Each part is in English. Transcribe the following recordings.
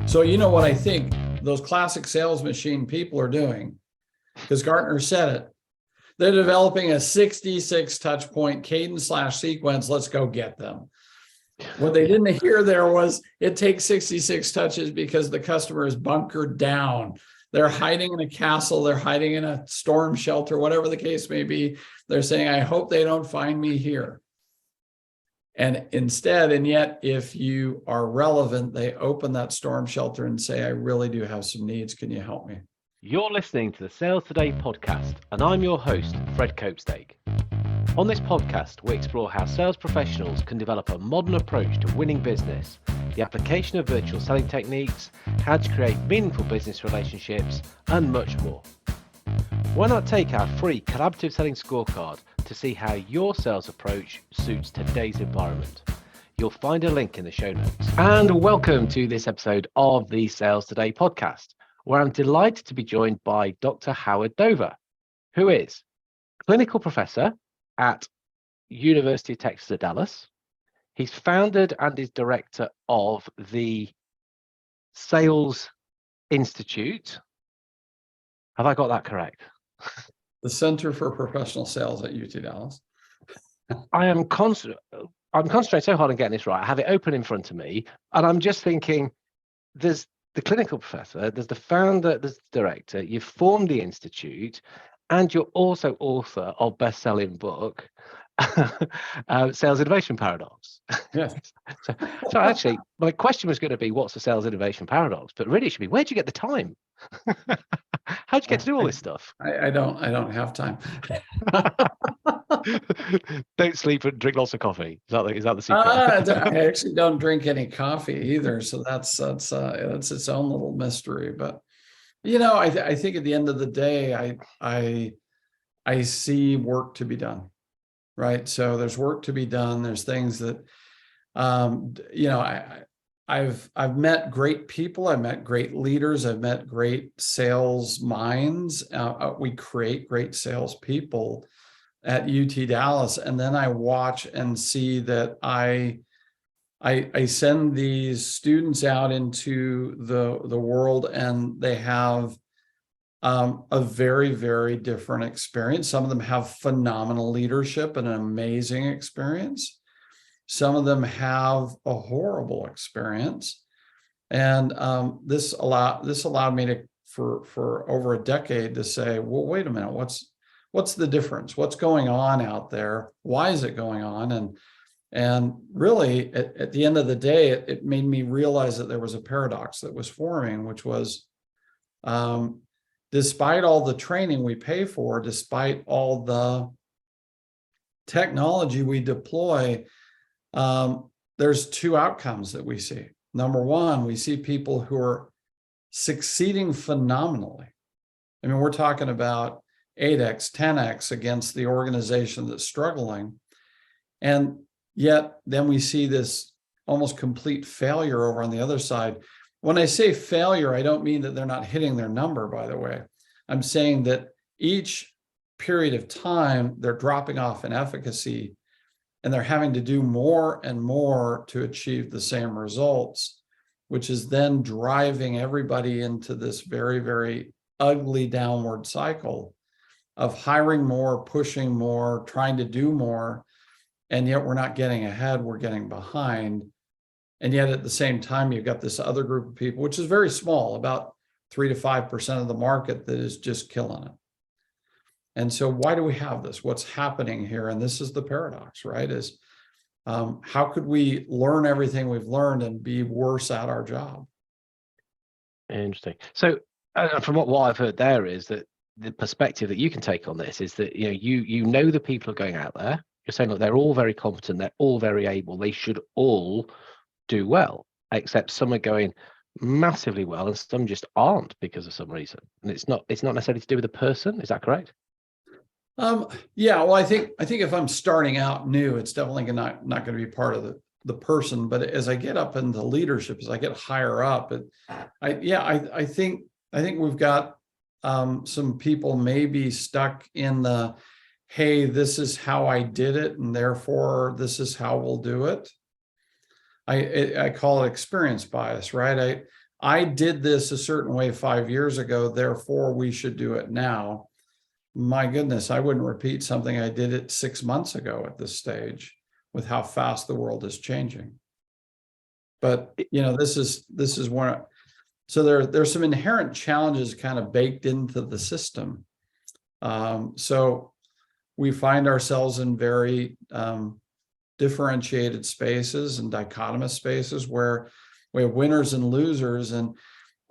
So you know what I think those classic sales machine people are doing, because Gartner said it. They're developing a 66 touch point cadence / sequence. Let's go get them. What they didn't hear there was it takes 66 touches because the customer is bunkered down. They're hiding in a castle. They're hiding in a storm shelter, whatever the case may be. They're saying, I hope they don't find me here. And instead, and yet, if you are relevant, they open that storm shelter and say, I really do have some needs. Can you help me? You're listening to the Sales Today podcast, and I'm your host, Fred Copestake. On this podcast, we explore how sales professionals can develop a modern approach to winning business, the application of virtual selling techniques, how to create meaningful business relationships, and much more. Why not take our free collaborative selling scorecard to see how your sales approach suits today's environment? You'll find a link in the show notes. And welcome to this episode of the Sales Today podcast, where I'm delighted to be joined by Dr. Howard Dover, who is clinical professor at University of Texas at Dallas. He's founded and is director of the Sales Institute. Have I got that correct? The Center for Professional Sales at UT Dallas. I'm concentrating so hard on getting this right. I have it open in front of me, and I'm just thinking, there's the clinical professor, there's the founder, there's the director, you've formed the institute, and you're also author of best-selling book, Sales Innovation Paradox. Yes. So actually, my question was going to be, what's the Sales Innovation Paradox? But really it should be, where'd you get the time? How'd you get to do all this stuff? I don't have time. Don't sleep and drink lots of coffee. Is that the secret? I actually don't drink any coffee either, so that's its own little mystery. But I think at the end of the day, I see work to be done, right? So there's work to be done. There's things that I've met great people. I've met great leaders. I've met great sales minds. We create great salespeople at UT Dallas, and then I watch and see that I send these students out into the world, and they have a very, very different experience. Some of them have phenomenal leadership and an amazing experience. Some of them have a horrible experience, and this allowed me to for over a decade to say, well, wait a minute, what's the difference? What's going on out there? Why is it going on? And really, at the end of the day, it made me realize that there was a paradox that was forming, which was, despite all the training we pay for, despite all the technology we deploy, there's two outcomes that we see. Number one, we see people who are succeeding phenomenally. I mean, we're talking about 8x, 10x against the organization that's struggling. And yet then we see this almost complete failure over on the other side. When I say failure, I don't mean that they're not hitting their number, by the way. I'm saying that each period of time, they're dropping off in efficacy, and they're having to do more and more to achieve the same results, which is then driving everybody into this very, very ugly downward cycle of hiring more, pushing more, trying to do more, and yet we're not getting ahead, we're getting behind. And yet at the same time, you've got this other group of people, which is very small, about 3 to 5% of the market, that is just killing it. And so why do we have this? What's happening here? And this is the paradox, right? Is how could we learn everything we've learned and be worse at our job? Interesting. So from what I've heard there is that the perspective that you can take on this is that you know the people are going out there. You're saying, look, they're all very competent, they're all very able, they should all do well, except some are going massively well and some just aren't because of some reason. And it's not necessarily to do with the person. Is that correct? Yeah, well, I think if I'm starting out new, it's definitely not going to be part of the person. But as I get up into leadership, as I get higher up, I think we've got some people maybe stuck in the, hey, this is how I did it, and therefore this is how we'll do it. I call it experience bias, right? I did this a certain way 5 years ago, therefore we should do it now. My goodness, I wouldn't repeat something I did it 6 months ago at this stage with how fast the world is changing. But this is one. So there's some inherent challenges kind of baked into the system. So we find ourselves in very differentiated spaces and dichotomous spaces where we have winners and losers, and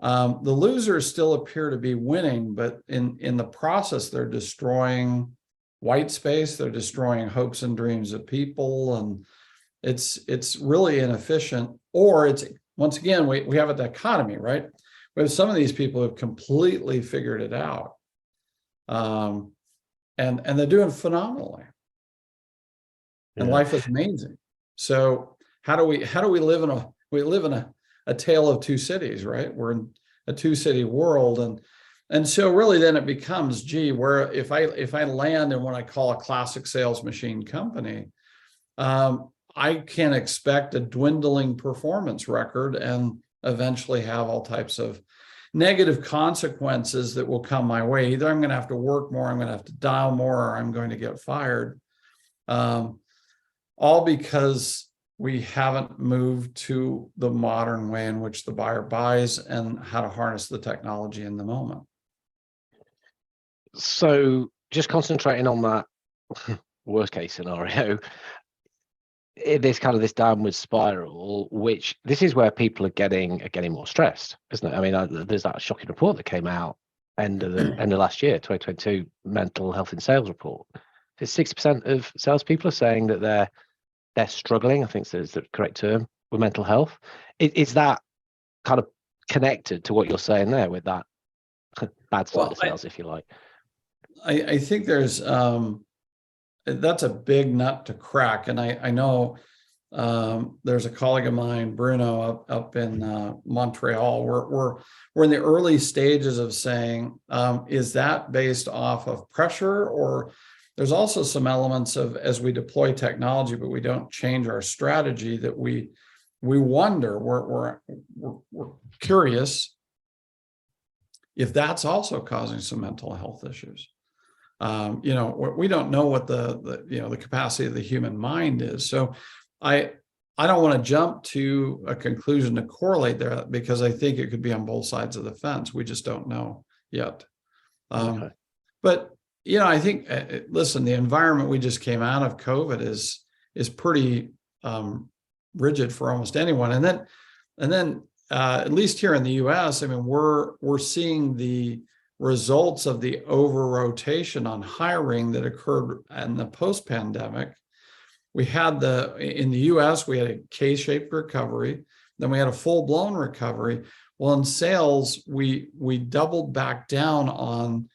the losers still appear to be winning, but in the process, they're destroying white space, they're destroying hopes and dreams of people, and it's really inefficient. Or it's, once again, we have a dichotomy, right? We have some of these people who have completely figured it out, and they're doing phenomenally, and life is amazing. So how do we live in a tale of two cities, right? We're in a two-city world, and so really then it becomes, gee, where if I land in what I call a classic sales machine company, I can expect a dwindling performance record and eventually have all types of negative consequences that will come my way. Either I'm going to have to work more, I'm going to have to dial more, or I'm going to get fired. All because we haven't moved to the modern way in which the buyer buys and how to harness the technology in the moment. So just concentrating on that worst case scenario, this downward spiral, which this is where people are getting more stressed, isn't it? I mean, there's that shocking report that came out end of last year, 2022 mental health in sales report. 60% of salespeople are saying that they're struggling, I think is the correct term, with mental health. Is that kind of connected to what you're saying there with that bad side of sales, if you like? I think there's that's a big nut to crack, and I know there's a colleague of mine, Bruno, up in Montreal. We're in the early stages of saying, is that based off of pressure, or there's also some elements of, as we deploy technology, but we don't change our strategy, that we wonder, we're curious if that's also causing some mental health issues. We don't know what the capacity of the human mind is. So I don't want to jump to a conclusion to correlate there, because I think it could be on both sides of the fence. We just don't know yet. Okay. But I think, listen, the environment we just came out of, COVID, is pretty rigid for almost anyone. And then at least here in the U.S., I mean, we're seeing the results of the over-rotation on hiring that occurred in the post-pandemic. We had in the US, we had a K-shaped recovery, then we had a full-blown recovery. Well, in sales, we doubled back down on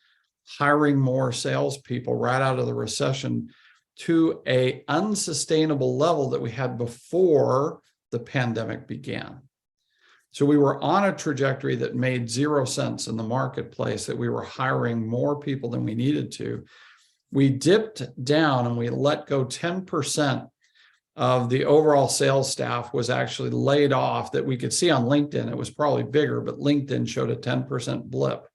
hiring more salespeople right out of the recession to an unsustainable level that we had before the pandemic began. So we were on a trajectory that made zero sense in the marketplace, that we were hiring more people than we needed to. We dipped down and we let go 10% of the overall sales staff was actually laid off, that we could see on LinkedIn. It was probably bigger, but LinkedIn showed a 10% blip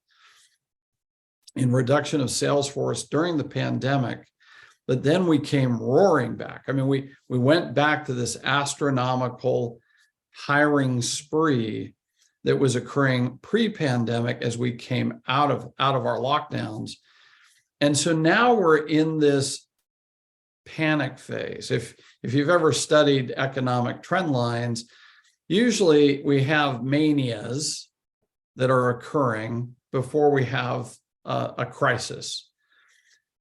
in reduction of sales force during the pandemic. But then we came roaring back. I mean, we went back to this astronomical hiring spree that was occurring pre-pandemic as we came out of our lockdowns. And so now we're in this panic phase. If you've ever studied economic trend lines, usually we have manias that are occurring before we have a crisis.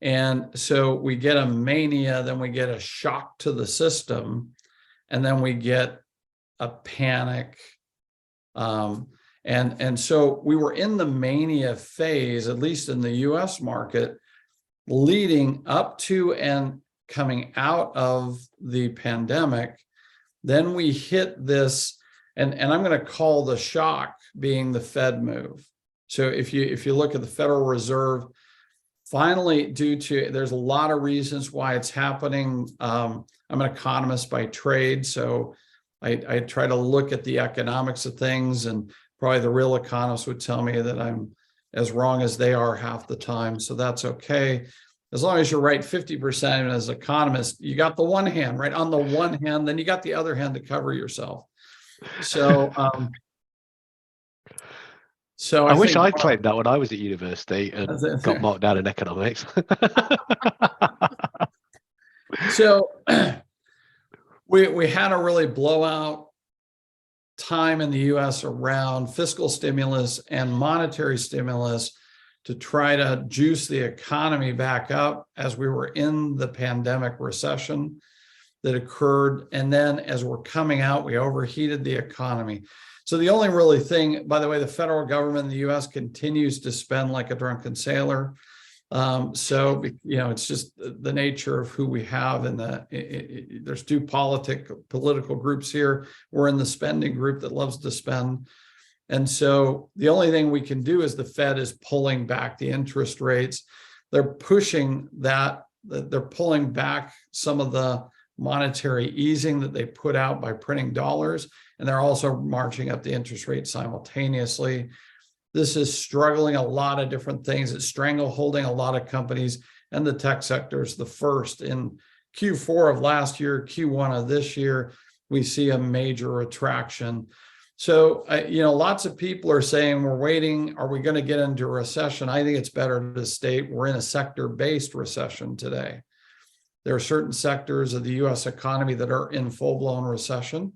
And so we get a mania, then we get a shock to the system, and then we get a panic. And so we were in the mania phase, at least in the US market, leading up to and coming out of the pandemic. Then we hit this, and I'm going to call the shock being the Fed move. So if you look at the Federal Reserve, finally, there's a lot of reasons why it's happening. I'm an economist by trade, so I try to look at the economics of things, and Probably the real economists would tell me that I'm as wrong as they are half the time. So that's okay. As long as you're right 50%, and as an economist, you got the one hand, right? On the one hand, then you got the other hand to cover yourself. So, I wish think I'd claimed that when I was at university and got marked down in economics. So we had a really blowout time in the US around fiscal stimulus and monetary stimulus to try to juice the economy back up as we were in the pandemic recession that occurred. And then as we're coming out, we overheated the economy. So the only really thing, by the way, the federal government in the US continues to spend like a drunken sailor. So, it's just the nature of who we have. And there's two political groups here. We're in the spending group that loves to spend. And so the only thing we can do is the Fed is pulling back the interest rates. They're pushing that, they're pulling back some of the monetary easing that they put out by printing dollars. And they're also marching up the interest rate simultaneously. This is struggling a lot of different things. It's strangleholding a lot of companies, and the tech sector is the first. In Q4 of last year, Q1 of this year, we see a major retraction. So, lots of people are saying we're waiting. Are we going to get into a recession? I think it's better to state we're in a sector-based recession today. There are certain sectors of the U.S. economy that are in full-blown recession,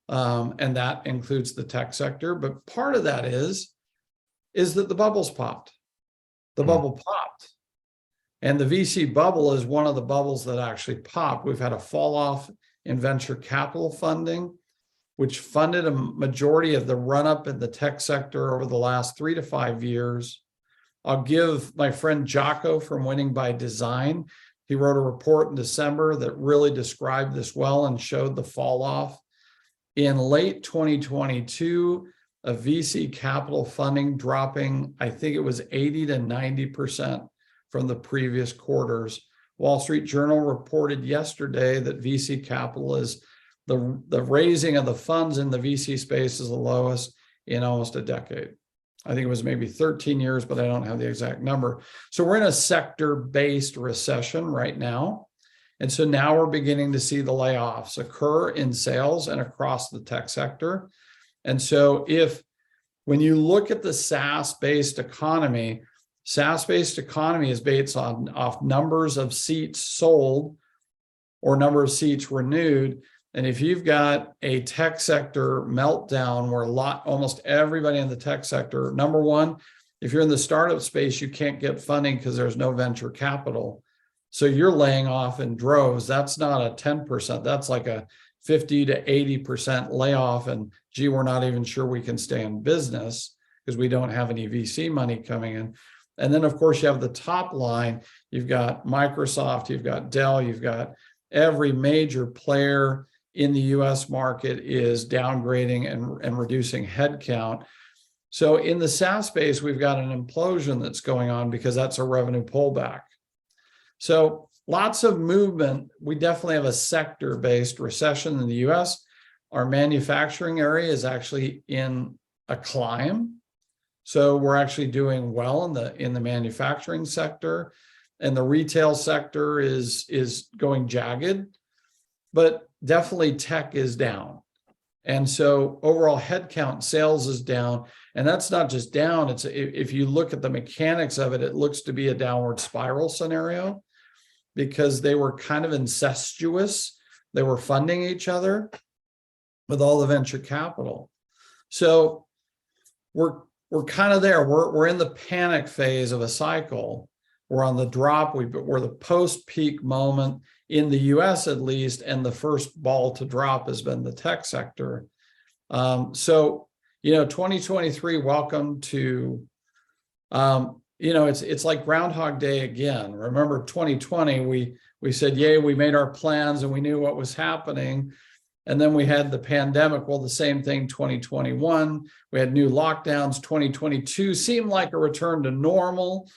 and that includes the tech sector. But part of that is that the bubble's popped. The bubble popped. And the VC bubble is one of the bubbles that actually popped. We've had a fall off in venture capital funding, which funded a majority of the run-up in the tech sector over the last 3 to 5 years. I'll give my friend Jocko from Winning by Design. He wrote a report in December that really described this well and showed the fall off. In late 2022, a VC capital funding dropping, I think it was 80 to 90% from the previous quarters. Wall Street Journal reported yesterday that VC capital is the raising of the funds in the VC space is the lowest in almost a decade. I think it was maybe 13 years, but I don't have the exact number. So we're in a sector-based recession right now. And so now we're beginning to see the layoffs occur in sales and across the tech sector. And so when you look at the SaaS-based economy is based off numbers of seats sold or number of seats renewed. And if you've got a tech sector meltdown where almost everybody in the tech sector, number one, if you're in the startup space, you can't get funding because there's no venture capital. So you're laying off in droves. That's not a 10%. That's like a 50 to 80% layoff. And gee, we're not even sure we can stay in business because we don't have any VC money coming in. And then, of course, you have the top line. You've got Microsoft, you've got Dell, you've got every major player in the US market is downgrading and reducing headcount. So in the SaaS space, we've got an implosion that's going on because that's a revenue pullback. So lots of movement. We definitely have a sector-based recession in the US. Our manufacturing area is actually in a climb. So we're actually doing well in the manufacturing sector, and the retail sector is going jagged, but definitely tech is down. And so overall headcount sales is down, and that's not just down. It's if you look at the mechanics of it, it looks to be a downward spiral scenario because they were kind of incestuous. They were funding each other with all the venture capital. So we're kind of there. We're in the panic phase of a cycle. We're on the drop. We're the post-peak moment in the US at least, and the first ball to drop has been the tech sector. So 2023, welcome to, it's like Groundhog Day again. Remember 2020, we said, yay, we made our plans and we knew what was happening. And then we had the pandemic. Well, the same thing, 2021. We had new lockdowns. 2022 seemed like a return to normal.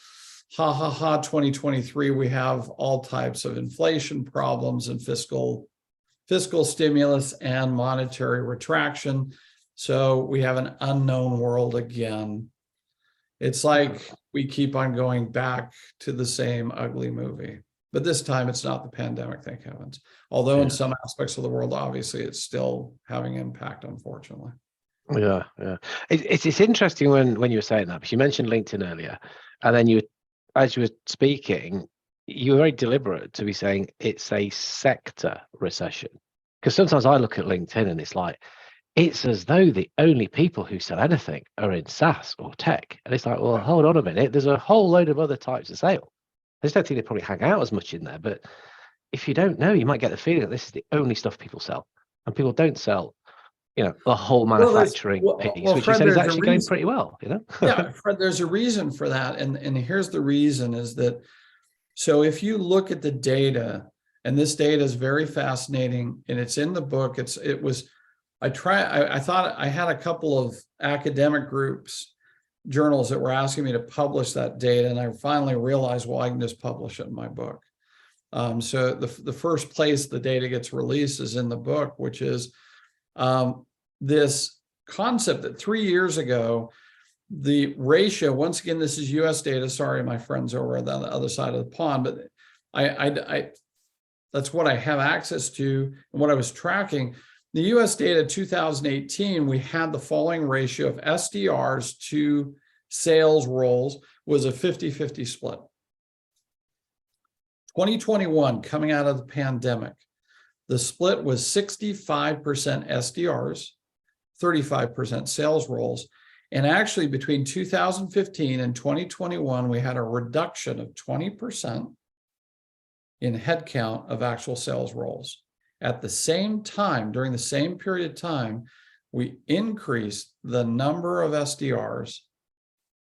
2023, we have all types of inflation problems and fiscal stimulus and monetary retraction. So we have an unknown world again. It's like we keep on going back to the same ugly movie. But this time it's not the pandemic, thank heavens. Although in some aspects of the world, obviously, it's still having impact, unfortunately. Yeah. It's interesting when you were saying that, because you mentioned LinkedIn earlier, and then as you were speaking, you were very deliberate to be saying it's a sector recession. Because sometimes I look at LinkedIn and it's like, it's as though the only people who sell anything are in SaaS or tech. And it's like, well, hold on a minute. There's a whole load of other types of sale. I just don't think they probably hang out as much in there. But if you don't know, you might get the feeling that this is the only stuff people sell. And people don't sell, the whole manufacturing piece, which Fred, you said is actually going pretty well, Yeah, Fred, there's a reason for that. And here's the reason is that, so if you look at the data, and this data is very fascinating, and it's in the book, I thought I had a couple of academic groups, journals that were asking me to publish that data, and I finally realized, well, I can just publish it in my book. So the first place the data gets released is in the book, which is this concept that 3 years ago, the ratio, once again, this is US data, sorry, my friends over on the other side of the pond, but I that's what I have access to and what I was tracking. The US data 2018, we had the following ratio of SDRs to sales roles was a 50-50 split. 2021, coming out of the pandemic, the split was 65% SDRs, 35% sales roles. And actually between 2015 and 2021, we had a reduction of 20% in headcount of actual sales roles. At the same time, during the same period of time, we increased the number of SDRs.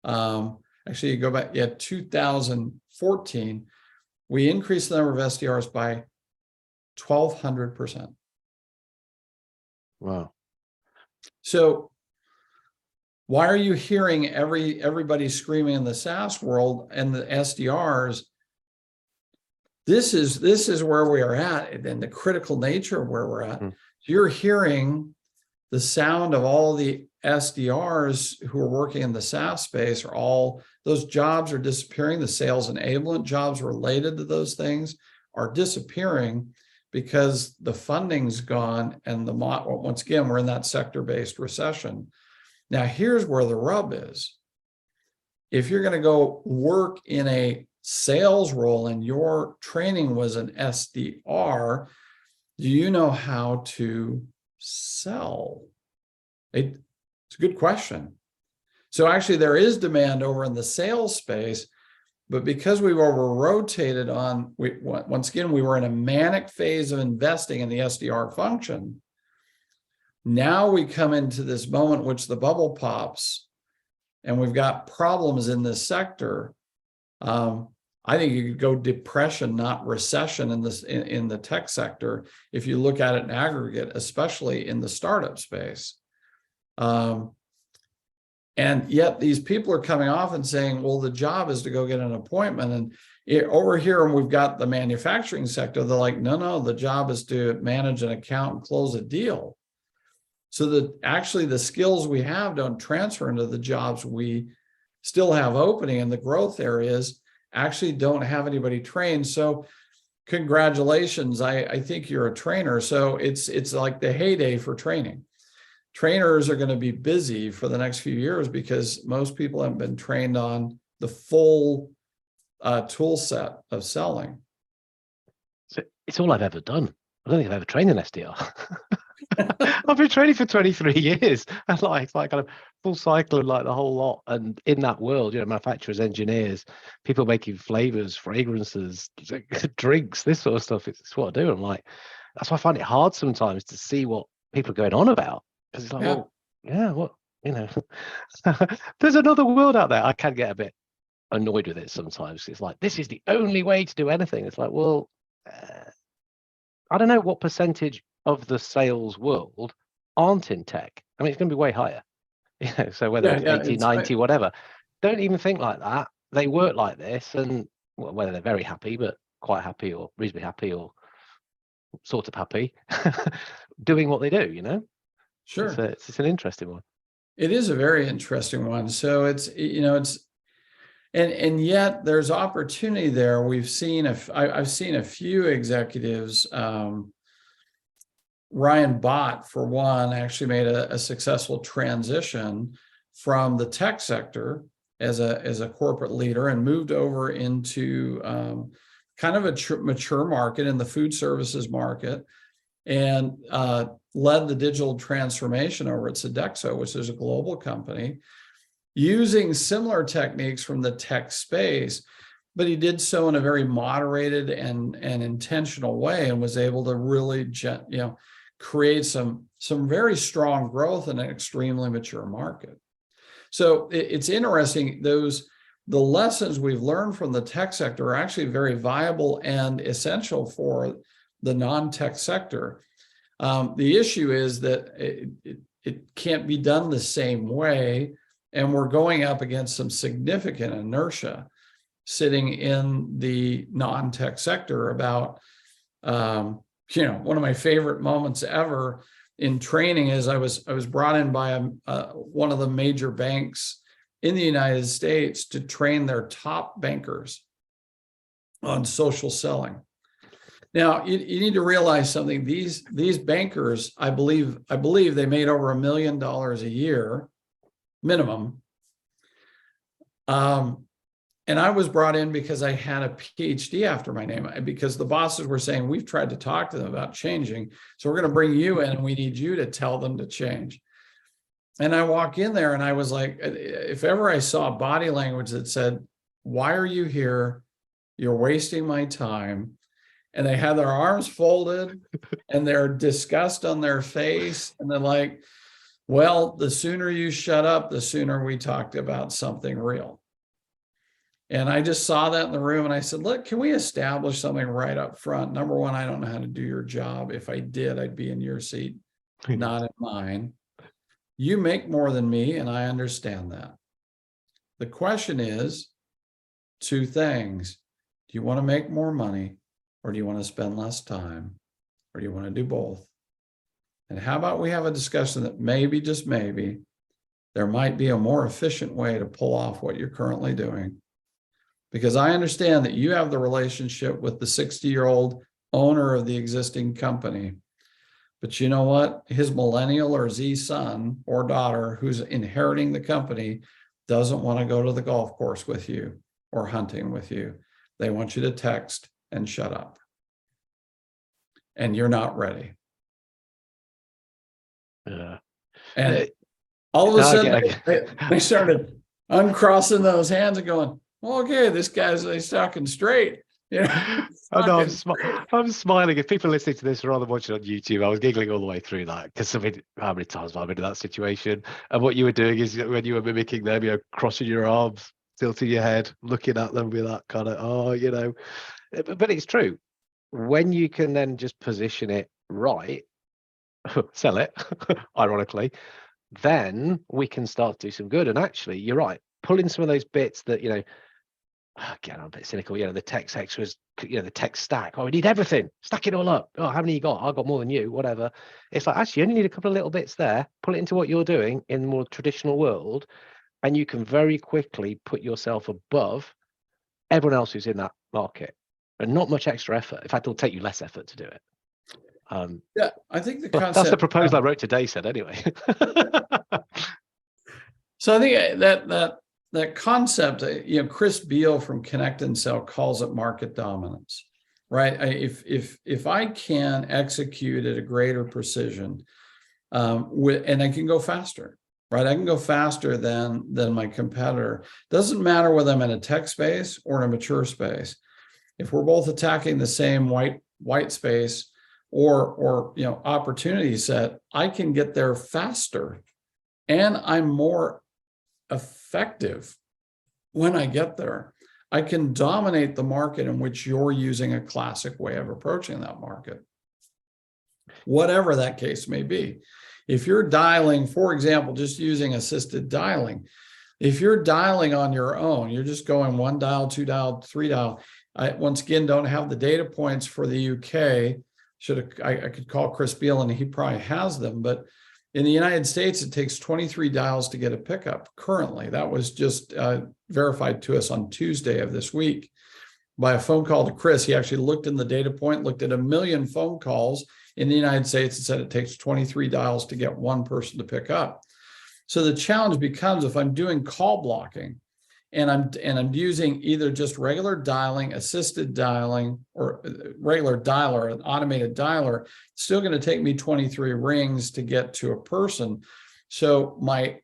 Actually, you go back, 2014, we increased the number of SDRs by 1,200%. Wow. So why are you hearing everybody screaming in the SaaS world and the SDRs? This is where we are at, and the critical nature of where we're at. So you're hearing the sound of all the SDRs who are working in the SaaS space, or all those jobs are disappearing. The sales enablement jobs related to those things are disappearing because the funding's gone, and once again, we're in that sector-based recession. Now, here's where the rub is. If you're going to go work in a sales role and your training was an SDR, do you know how to sell? It's a good question. So actually there is demand over in the sales space, but because we were rotated on, once again, we were in a manic phase of investing in the SDR function. Now we come into this moment which the bubble pops and we've got problems in this sector. I think you could go depression, not recession, in the tech sector if you look at it in aggregate, especially in the startup space. And yet these people are coming off and saying, well, the job is to go get an appointment. And over here, and we've got the manufacturing sector, they're like, no, the job is to manage an account and close a deal. So that actually the skills we have don't transfer into the jobs we still have opening, and the growth areas actually don't have anybody trained. So congratulations, I think you're a trainer. So it's like the heyday for training. Trainers are going to be busy for the next few years because most people haven't been trained on the full tool set of selling. So it's all I've ever done. I don't think I've ever trained an SDR. I've been training for 23 years. And it's like kind of full cycle of like the whole lot. And in that world, manufacturers, engineers, people making flavors, fragrances, drinks, this sort of stuff. It's what I do. I'm like, that's why I find it hard sometimes to see what people are going on about. Because it's like, well, yeah, what, there's another world out there. I can get a bit annoyed with it sometimes. It's like, this is the only way to do anything. It's like, well, I don't know what percentage of the sales world aren't in tech. I mean, it's going to be way higher. So whether it's 80, 90, whatever, don't even think like that. They work like this, and whether they're very happy, but quite happy, or reasonably happy, or sort of happy, doing what they do, Sure. It's an interesting one. It is a very interesting one. So and yet there's opportunity there. I've seen a few executives, Ryan Bott, for one, actually made a successful transition from the tech sector as a corporate leader and moved over into kind of a mature market in the food services market, and led the digital transformation over at Sodexo, which is a global company, using similar techniques from the tech space. But he did so in a very moderated and intentional way, and was able to really create some very strong growth in an extremely mature market. So it's interesting, the lessons we've learned from the tech sector are actually very viable and essential for the non-tech sector. The issue is that it can't be done the same way, and we're going up against some significant inertia sitting in the non-tech sector about one of my favorite moments ever in training is I was brought in by one of the major banks in the United States to train their top bankers on social selling. Now, you need to realize something. These bankers, I believe they made over $1 million a year minimum. And I was brought in because I had a PhD after my name, because the bosses were saying, we've tried to talk to them about changing, so we're going to bring you in and we need you to tell them to change. And I walk in there and I was like, if ever I saw body language that said, why are you here? You're wasting my time. And they had their arms folded and they're disgust on their face. And they're like, well, the sooner you shut up, the sooner we talked about something real. And I just saw that in the room and I said, look, can we establish something right up front? Number one, I don't know how to do your job. If I did, I'd be in your seat, not in mine. You make more than me, and I understand that. The question is two things. Do you want to make more money, or do you want to spend less time, or do you want to do both? And how about we have a discussion that maybe, just maybe, there might be a more efficient way to pull off what you're currently doing. Because I understand that you have the relationship with the 60-year-old owner of the existing company. But you know what? His millennial or Z son or daughter who's inheriting the company doesn't want to go to the golf course with you or hunting with you. They want you to text and shut up. And you're not ready. Yeah. And all of a sudden, they started uncrossing those hands and going, well, okay, this he's talking straight. I know, I'm smiling. If people listening to this rather than watching on YouTube, I was giggling all the way through that, because I mean, how many times have I been in that situation? And what you were doing is, when you were mimicking them, crossing your arms, tilting your head, looking at them with that kind of, But it's true. When you can then just position it right, sell it, ironically, then we can start to do some good. And actually, you're right, pull in some of those bits that, again, I'm a bit cynical, the tech sector is, the tech stack. Oh, we need everything. Stack it all up. Oh, how many you got? I got more than you, whatever. It's like, actually, you only need a couple of little bits there. Pull it into what you're doing in the more traditional world, and you can very quickly put yourself above everyone else who's in that market. And not much extra effort. In fact, it'll take you less effort to do it. Yeah, I think the concept. That's the proposal I wrote today, said anyway. So I think that concept, Chris Beall from Connect and Sell calls it market dominance, right? If I can execute at a greater precision, and I can go faster, right? I can go faster than my competitor. Doesn't matter whether I'm in a tech space or in a mature space. If we're both attacking the same white space or opportunity set, I can get there faster, and I'm more effective when I get there. I can dominate the market in which you're using a classic way of approaching that market, whatever that case may be. If you're dialing, for example, just using assisted dialing, if you're dialing on your own, you're just going 1 dial, 2 dial, 3 dial. I, once again, don't have the data points for the UK. I could call Chris Beall and he probably has them, but In the United States, it takes 23 dials to get a pickup currently. That was just verified to us on Tuesday of this week by a phone call to Chris. He actually looked in the data point, looked at 1 million phone calls in the United States and said it takes 23 dials to get one person to pick up. So the challenge becomes, if I'm doing call blocking and I'm using either just regular dialing, assisted dialing, or regular dialer, an automated dialer, it's still going to take me 23 rings to get to a person. So my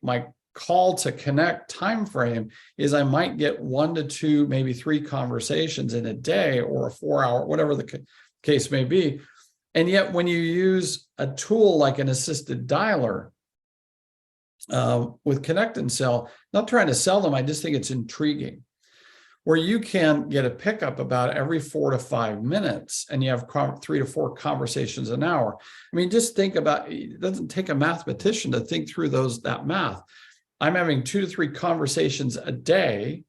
call to connect time frame is I might get 1 to 2, maybe 3 conversations in a day, or a 4-hour, whatever the case may be. And yet when you use a tool like an assisted dialer, with Connect and Sell, not trying to sell them, I just think it's intriguing, where you can get a pickup about every 4 to 5 minutes, and you have 3 to 4 conversations an hour. I mean, just think about, it doesn't take a mathematician to think through that math. I'm having 2 to 3 conversations a day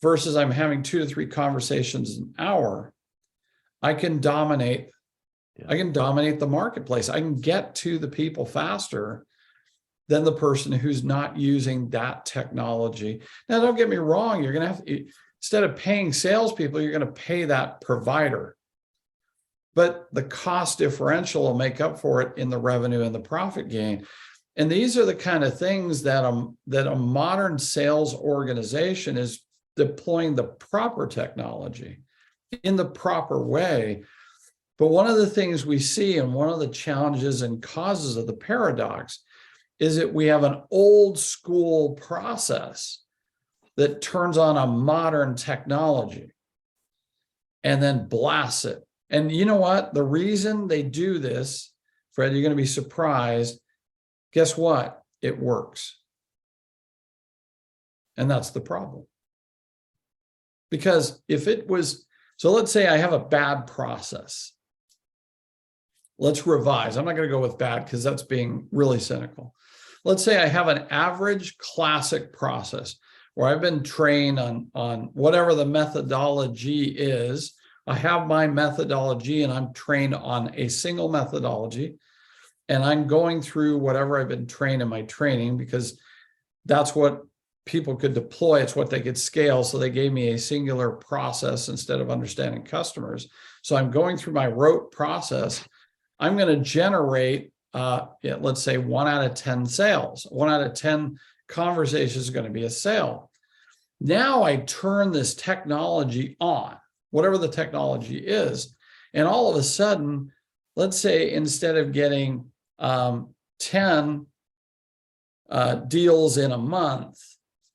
versus I'm having 2 to 3 conversations an hour. I can dominate. Yeah. I can dominate the marketplace. I can get to the people faster than the person who's not using that technology. Now, don't get me wrong, you're going to have to, instead of paying salespeople, you're going to pay that provider. But the cost differential will make up for it in the revenue and the profit gain. And these are the kind of things that a modern sales organization is deploying the proper technology in the proper way. But one of the things we see, and one of the challenges and causes of the paradox, is that we have an old school process that turns on a modern technology and then blasts it. And you know what? The reason they do this, Fred, you're going to be surprised. Guess what? It works. And that's the problem. Because if it was, so let's say I have a bad process. Let's revise. I'm not going to go with bad because that's being really cynical. Let's say I have an average classic process where I've been trained on whatever the methodology is. I have my methodology and I'm trained on a single methodology, and I'm going through whatever I've been trained in my training because that's what people could deploy. It's what they could scale. So they gave me a singular process instead of understanding customers. So I'm going through my rote process. I'm going to generate let's say 1 out of 10 sales, 1 out of 10 conversations is going to be a sale. Now I turn this technology on, whatever the technology is. And all of a sudden, let's say instead of getting 10 deals in a month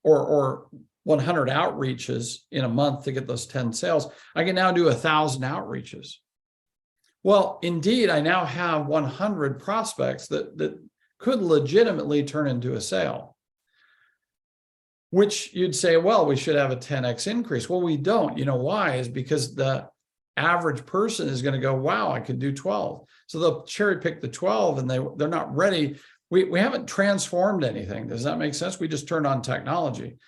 or 100 outreaches in a month to get those 10 sales, I can now do 1,000 outreaches. Well, indeed, I now have 100 prospects that could legitimately turn into a sale, which you'd say, well, we should have a 10x increase. Well, we don't. You know why? Is because the average person is going to go, wow, I could do 12. So they'll cherry pick the 12 and they're not ready. We haven't transformed anything. Does that make sense? We just turned on technology.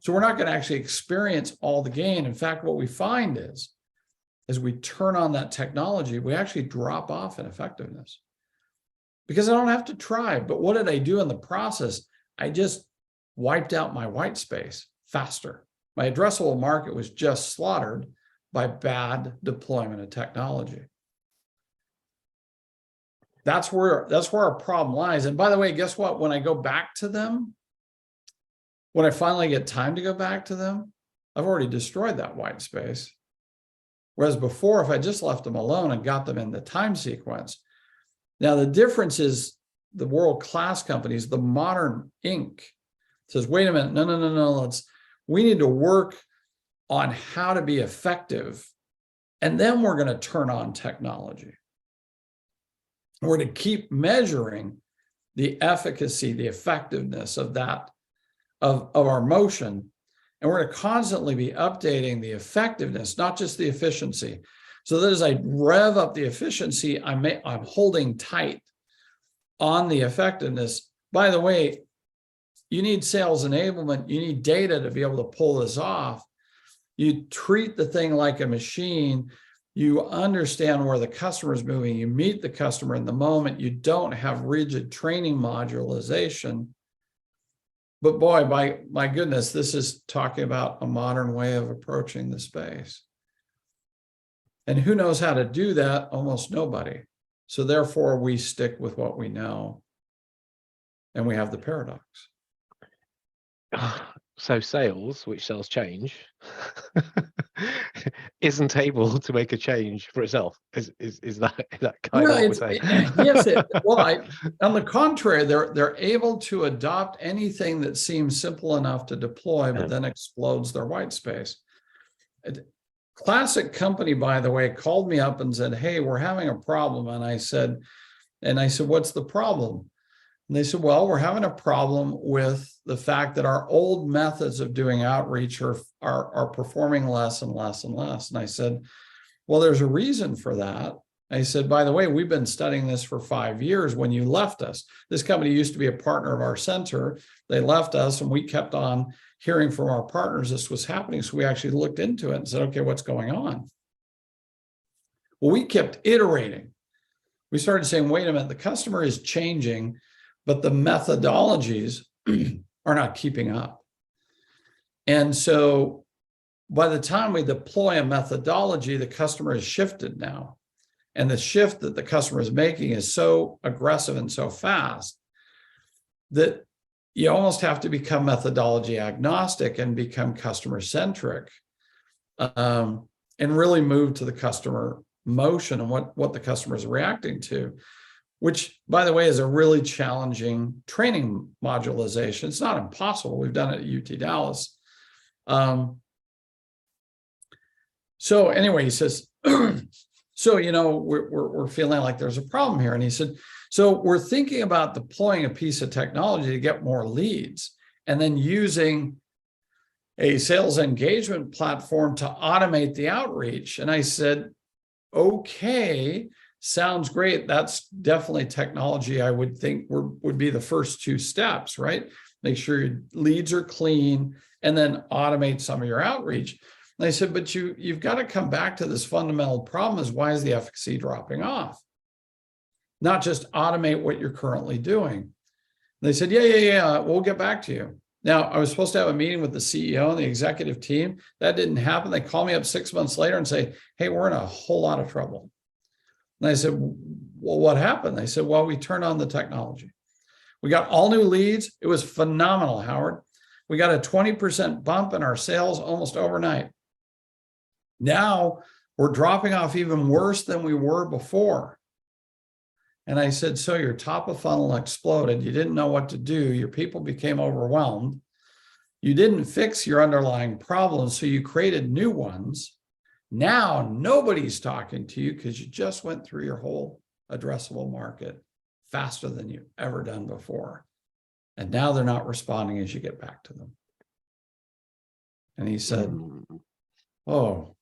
So we're not going to actually experience all the gain. In fact, what we find is, as we turn on that technology, we actually drop off in effectiveness because I don't have to try. But what did I do in the process? I just wiped out my white space faster. My addressable market was just slaughtered by bad deployment of technology. That's where our problem lies. And by the way, guess what? When I go back to them, when I finally get time to go back to them, I've already destroyed that white space. Whereas before, if I just left them alone and got them in the time sequence. Now, the difference is the world-class companies, the modern Inc. says, wait a minute, no, we need to work on how to be effective. And then we're going to turn on technology. We're to keep measuring the efficacy, the effectiveness of that, of our motion. And we're to constantly be updating the effectiveness, not just the efficiency. So that as I rev up the efficiency, I'm holding tight on the effectiveness. By the way, you need sales enablement. You need data to be able to pull this off. You treat the thing like a machine. You understand where the customer is moving. You meet the customer in the moment. You don't have rigid training modularization. But boy, my goodness, this is talking about a modern way of approaching the space. And who knows how to do that? Almost nobody. So therefore, we stick with what we know. And we have the paradox. So sales, which sells change, isn't able to make a change for itself. Is that kind of what we're saying? Yes. On the contrary, they're able to adopt anything that seems simple enough to deploy, but then explodes their white space. A classic company, by the way, called me up and said, "Hey, we're having a problem." And I said, "What's the problem?" And they said, "Well, we're having a problem with the fact that our old methods of doing outreach are performing less and less and less." And I said, "Well, there's a reason for that." I said, "By the way, we've been studying this for 5 years when you left us. This company used to be a partner of our center. They left us and we kept on hearing from our partners this was happening. So we actually looked into it and said, okay, what's going on?" Well, we kept iterating. We started saying, wait a minute, the customer is changing, but the methodologies are not keeping up. And so by the time we deploy a methodology, the customer has shifted now. And the shift that the customer is making is so aggressive and so fast that you almost have to become methodology agnostic and become customer centric, and really move to the customer motion and what the customer is reacting to, which, by the way, is a really challenging training modularization. It's not impossible. We've done it at UT Dallas. So anyway, he says, so, we're feeling like there's a problem here. And he said, so we're thinking about deploying a piece of technology to get more leads and then using a sales engagement platform to automate the outreach. And I said, okay, sounds great. That's definitely technology I would think would be the first 2 steps, right? Make sure your leads are clean and then automate some of your outreach. And I said, but you've got to come back to this fundamental problem is why is the efficacy dropping off? Not just automate what you're currently doing. And they said, yeah, we'll get back to you. Now, I was supposed to have a meeting with the CEO and the executive team. That didn't happen. They call me up 6 months later and say, hey, we're in a whole lot of trouble. And I said, well, what happened? They said, well, we turned on the technology. We got all new leads. It was phenomenal, Howard. We got a 20% bump in our sales almost overnight. Now we're dropping off even worse than we were before. And I said, so your top of funnel exploded. You didn't know what to do. Your people became overwhelmed. You didn't fix your underlying problems, so you created new ones. Now nobody's talking to you because you just went through your whole addressable market faster than you've ever done before. And now they're not responding as you get back to them. And he said, oh.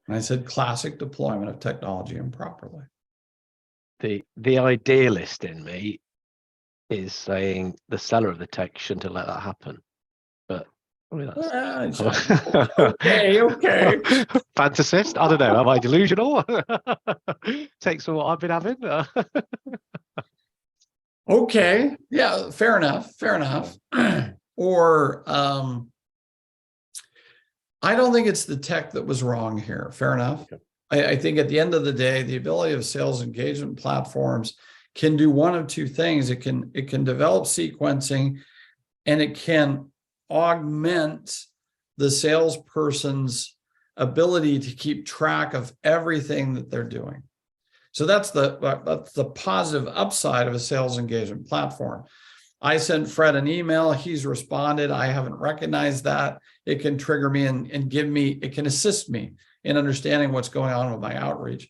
And I said, classic deployment of technology improperly. The idealist in me is saying the seller of the tech shouldn't have let that happen. But I mean, that's okay. Fantasist? I don't know. Am I delusional? Takes from what I've been having. Okay. Yeah, fair enough. Or I don't think it's the tech that was wrong here. Fair enough. Okay. I think at the end of the day, the ability of sales engagement platforms can do one of 2 things. It can develop sequencing, and it can augment the salesperson's ability to keep track of everything that they're doing. So that's the positive upside of a sales engagement platform. I sent Fred an email. He's responded. I haven't recognized that. It can trigger me and give me, it can assist me in understanding what's going on with my outreach.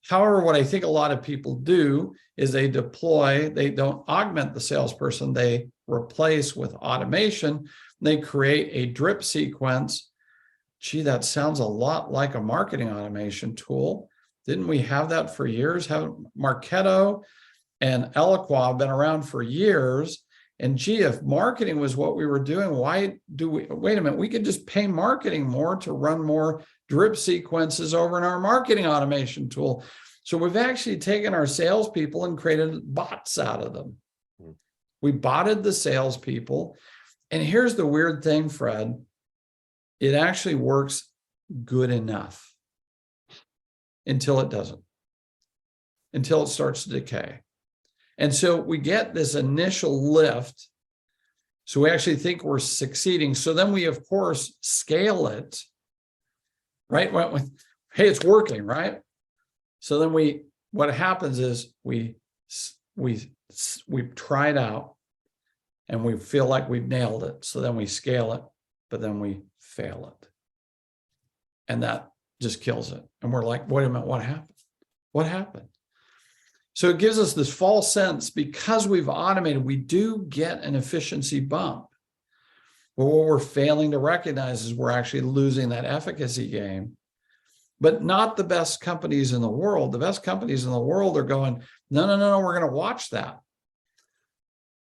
However, what I think a lot of people do is they don't augment the salesperson, they replace with automation. They create a drip sequence. Gee, that sounds a lot like a marketing automation tool. Didn't we have that for years? Marketo and Eloqua have been around for years, And gee, if marketing was what we were doing, wait a minute, we could just pay marketing more to run more drip sequences over in our marketing automation tool. So we've actually taken our salespeople and created bots out of them. We botted the salespeople. And here's the weird thing, Fred. It actually works good enough until it doesn't, until it starts to decay. And so we get this initial lift. So we actually think we're succeeding. So then we, of course, scale it, right? Hey, it's working, right? So then what happens is we try it out and we feel like we've nailed it. So then we scale it, but then we fail it. And that just kills it. And we're like, wait a minute, what happened? What happened? So it gives us this false sense, because we've automated, we do get an efficiency bump. But what we're failing to recognize is we're actually losing that efficacy game. But not the best companies in the world. The best companies in the world are going, no, we're going to watch that.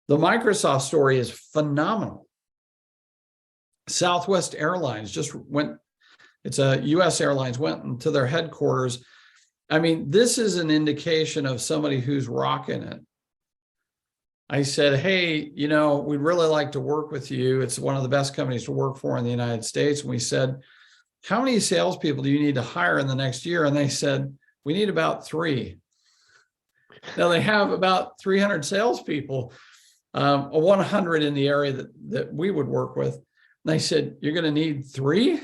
The Microsoft story is phenomenal. Southwest Airlines just went, it's a US Airlines, went into their headquarters. I mean, this is an indication of somebody who's rocking it. I said, hey, we'd really like to work with you. It's one of the best companies to work for in the United States. And we said, how many salespeople do you need to hire in the next year? And they said, we need about 3. Now they have about 300 salespeople, 100 in the area that we would work with. And I said, you're going to need 3?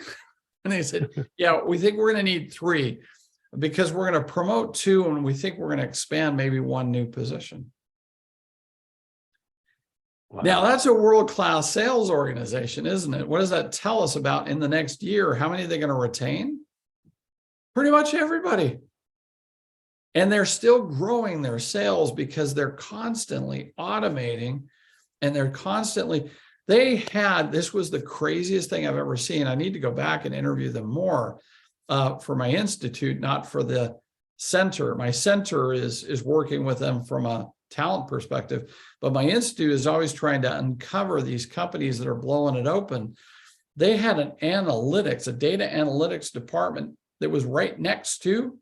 And they said, yeah, we think we're going to need 3 because we're going to promote 2 and we think we're going to expand maybe 1 new position. Wow. Now, that's a world-class sales organization, isn't it? What does that tell us about in the next year? How many are they going to retain? Pretty much everybody. And they're still growing their sales because they're constantly automating and they're constantly, this was the craziest thing I've ever seen. I need to go back and interview them more for my institute, not for the center. My center is working with them from a talent perspective, but my institute is always trying to uncover these companies that are blowing it open. They had an analytics, a data analytics department that was right next to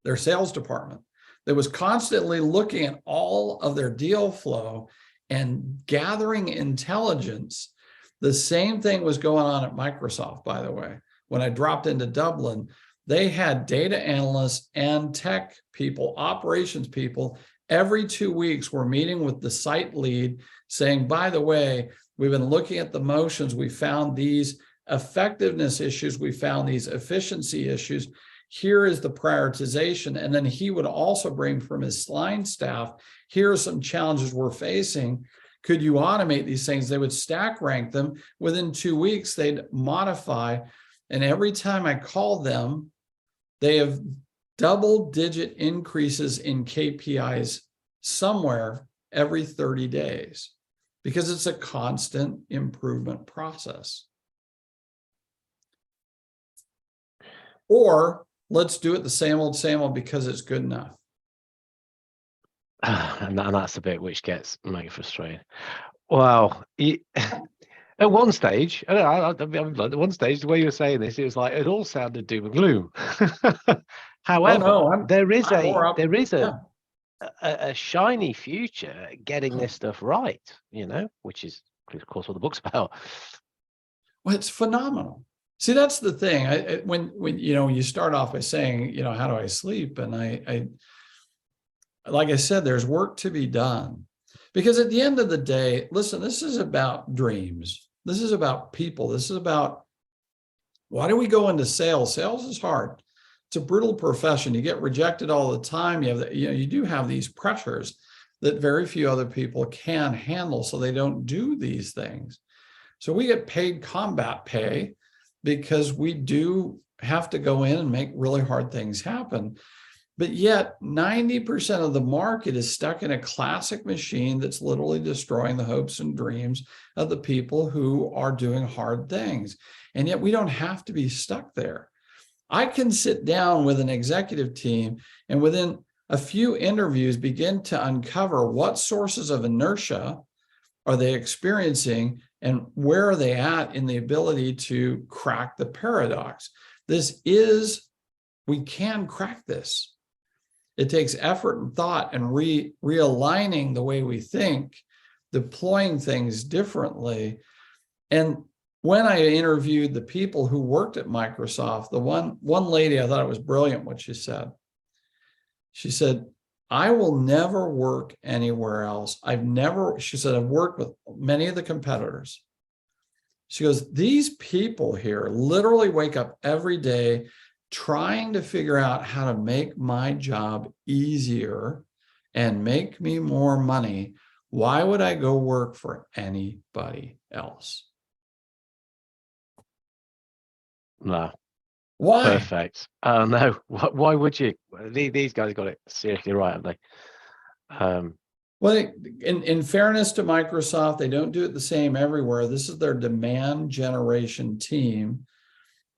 their sales department that was constantly looking at all of their deal flow and gathering intelligence. The same thing was going on at Microsoft, by the way. When I dropped into Dublin, they had data analysts and tech people, operations people. Every 2 weeks, we're meeting with the site lead saying, by the way, we've been looking at the motions. We found these effectiveness issues. We found these efficiency issues. Here is the prioritization. And then he would also bring from his line staff, here are some challenges we're facing. Could you automate these things? They would stack rank them. Within 2 weeks, they'd modify. And every time I call them, they have double-digit increases in KPIs somewhere every 30 days because it's a constant improvement process. Or let's do it the same old because it's good enough. And that's the bit which gets mega frustrating. Well, at one stage, at one stage, the way you were saying this, it was like it all sounded doom and gloom. However, there is a shiny future getting this stuff right, which is, of course, what the book's about. Well, it's phenomenal. See, that's the thing. When you start off by saying, how do I sleep? And I like I said, there's work to be done. Because at the end of the day, listen, this is about dreams. This is about people. This is about, why do we go into sales? Sales is hard. It's a brutal profession. You get rejected all the time. You do have these pressures that very few other people can handle, so they don't do these things. So we get paid combat pay because we do have to go in and make really hard things happen. But yet 90% of the market is stuck in a classic machine that's literally destroying the hopes and dreams of the people who are doing hard things. And yet we don't have to be stuck there. I can sit down with an executive team and within a few interviews begin to uncover what sources of inertia are they experiencing and where are they at in the ability to crack the paradox. We can crack this. It takes effort and thought and realigning the way we think, deploying things differently. And when I interviewed the people who worked at Microsoft, the one lady, I thought it was brilliant what she said. She said, I will never work anywhere else. She said, I've worked with many of the competitors. She goes, these people here literally wake up every day trying to figure out how to make my job easier and make me more money. Why would I go work for anybody else? No. Why? Perfect. No. Why would you? These guys got it seriously right, haven't they? Well, in fairness to Microsoft, they don't do it the same everywhere. This is their demand generation team.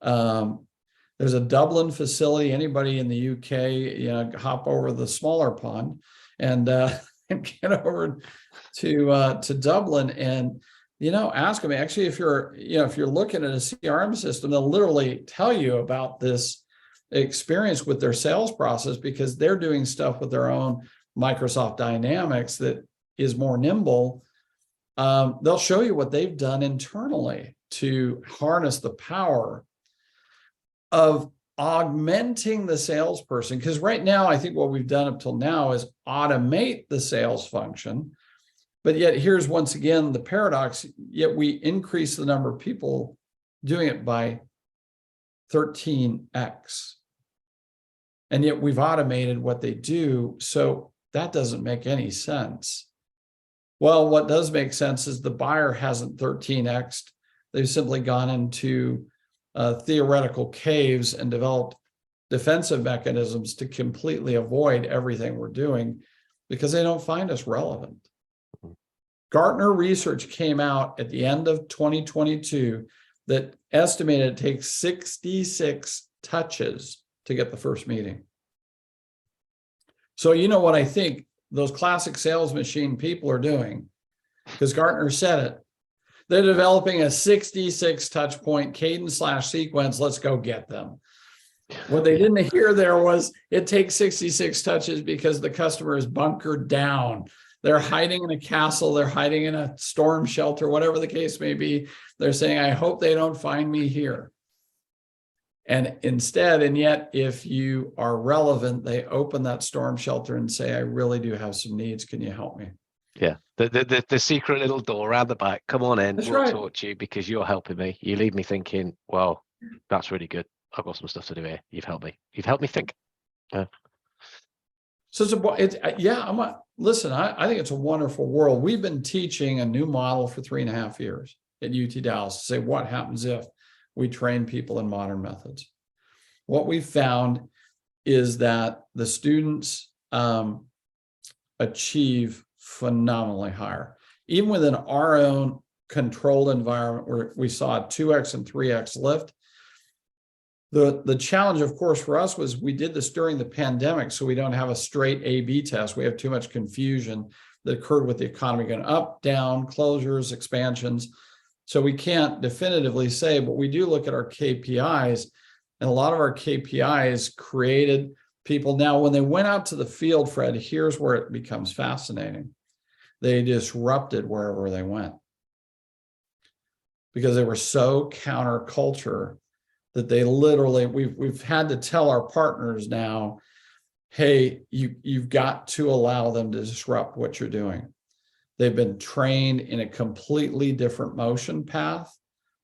There's a Dublin facility. Anybody in the UK, hop over the smaller pond and get over to Dublin and ask them. Actually, if you're looking at a CRM system, they'll literally tell you about this experience with their sales process because they're doing stuff with their own Microsoft Dynamics that is more nimble. They'll show you what they've done internally to harness the power of augmenting the salesperson. Because right now, I think what we've done up till now is automate the sales function. But yet here's once again the paradox, yet we increase the number of people doing it by 13x. And yet we've automated what they do. So that doesn't make any sense. Well, what does make sense is the buyer hasn't 13x'd. They've simply gone into theoretical caves and developed defensive mechanisms to completely avoid everything we're doing because they don't find us relevant. Gartner research came out at the end of 2022 that estimated it takes 66 touches to get the first meeting. So you know what I think those classic sales machine people are doing, because Gartner said it. They're developing a 66 touch point cadence / sequence. Let's go get them. What they didn't hear there was it takes 66 touches because the customer is bunkered down. They're hiding in a castle. They're hiding in a storm shelter, whatever the case may be. They're saying, I hope they don't find me here. And yet, if you are relevant, they open that storm shelter and say, I really do have some needs. Can you help me? Yeah. The secret little door around the back. Come on in. That's we'll right. talk to you because you're helping me. You leave me thinking, well, that's really good. I've got some stuff to do here. You've helped me. You've helped me think. Yeah. So listen, I think it's a wonderful world. We've been teaching a new model for 3.5 years at UT Dallas to say what happens if we train people in modern methods. What we found is that the students achieve phenomenally higher. Even within our own controlled environment where we saw a 2x and 3x lift, the challenge, of course, for us was we did this during the pandemic, so we don't have a straight A/B test. We have too much confusion that occurred with the economy going up, down, closures, expansions. So we can't definitively say, but we do look at our KPIs, and a lot of our KPIs created people. Now, when they went out to the field, Fred, here's where it becomes fascinating. They disrupted wherever they went because they were so counterculture that they literally, we've had to tell our partners now, hey, you've got to allow them to disrupt what you're doing. They've been trained in a completely different motion path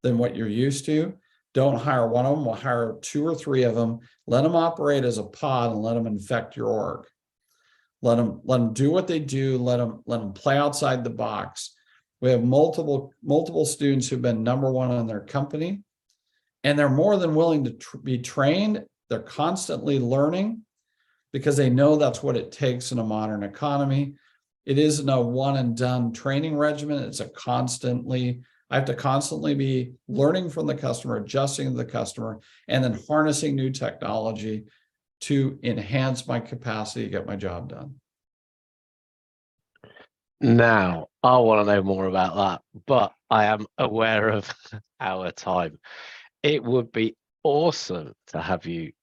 than what you're used to. Don't hire one of them, we'll hire 2 or 3 of them, let them operate as a pod and let them infect your org. Let them do what they do, let them play outside the box. We have multiple students who've been number 1 in their company, and they're more than willing to be trained. They're constantly learning because they know that's what it takes in a modern economy. It isn't a one and done training regimen. It's I have to constantly be learning from the customer, adjusting to the customer, and then harnessing new technology to enhance my capacity to get my job done. Now, I want to know more about that, but I am aware of our time. It would be awesome to have you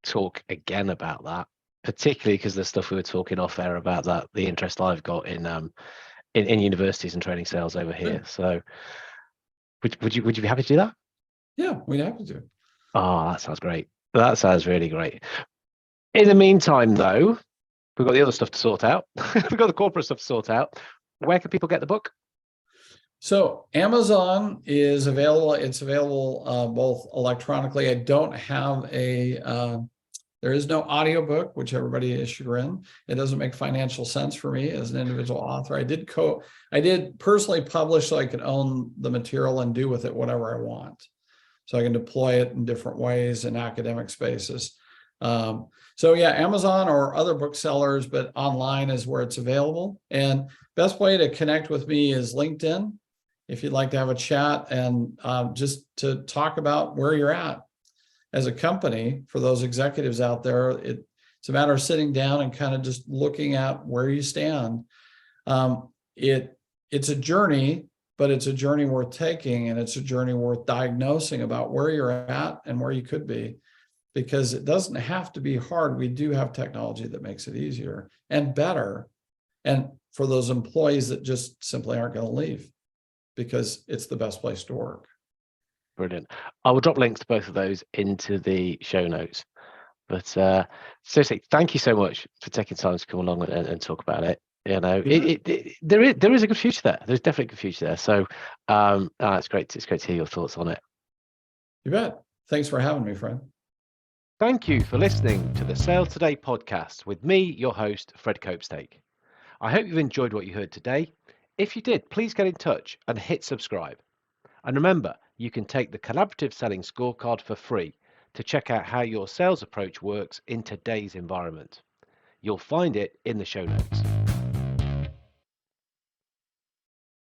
talk again about that, particularly because the stuff we were talking off air about that, the interest I've got in universities and training sales over here. Good. So would you be happy to do that? Yeah, we'd have to do it. Oh, that sounds great. That sounds really great. In the meantime, though, we've got the other stuff to sort out. We've got the corporate stuff to sort out. Where can people get the book? So Amazon is available. It's available both electronically. I don't have there is no audiobook, which everybody is chagrin. It doesn't make financial sense for me as an individual author. I did personally publish so I could own the material and do with it whatever I want. So I can deploy it in different ways in academic spaces. So yeah, Amazon or other booksellers, but online is where it's available. And best way to connect with me is LinkedIn. If you'd like to have a chat and just to talk about where you're at as a company, for those executives out there, it's a matter of sitting down and kind of just looking at where you stand. It's a journey, but it's a journey worth taking, and it's a journey worth diagnosing about where you're at and where you could be, because it doesn't have to be hard. We do have technology that makes it easier and better. And for those employees that just simply aren't going to leave, because it's the best place to work. Brilliant. I will drop links to both of those into the show notes. But seriously, thank you so much for taking time to come along and talk about it. You know, there is a good future there. There's definitely a good future there. So it's great. It's great to hear your thoughts on it. You bet. Thanks for having me, friend. Thank you for listening to the Sales Today podcast with me, your host, Fred Copestake. I hope you've enjoyed what you heard today. If you did, please get in touch and hit subscribe. And remember, you can take the collaborative selling scorecard for free to check out how your sales approach works in today's environment. You'll find it in the show notes.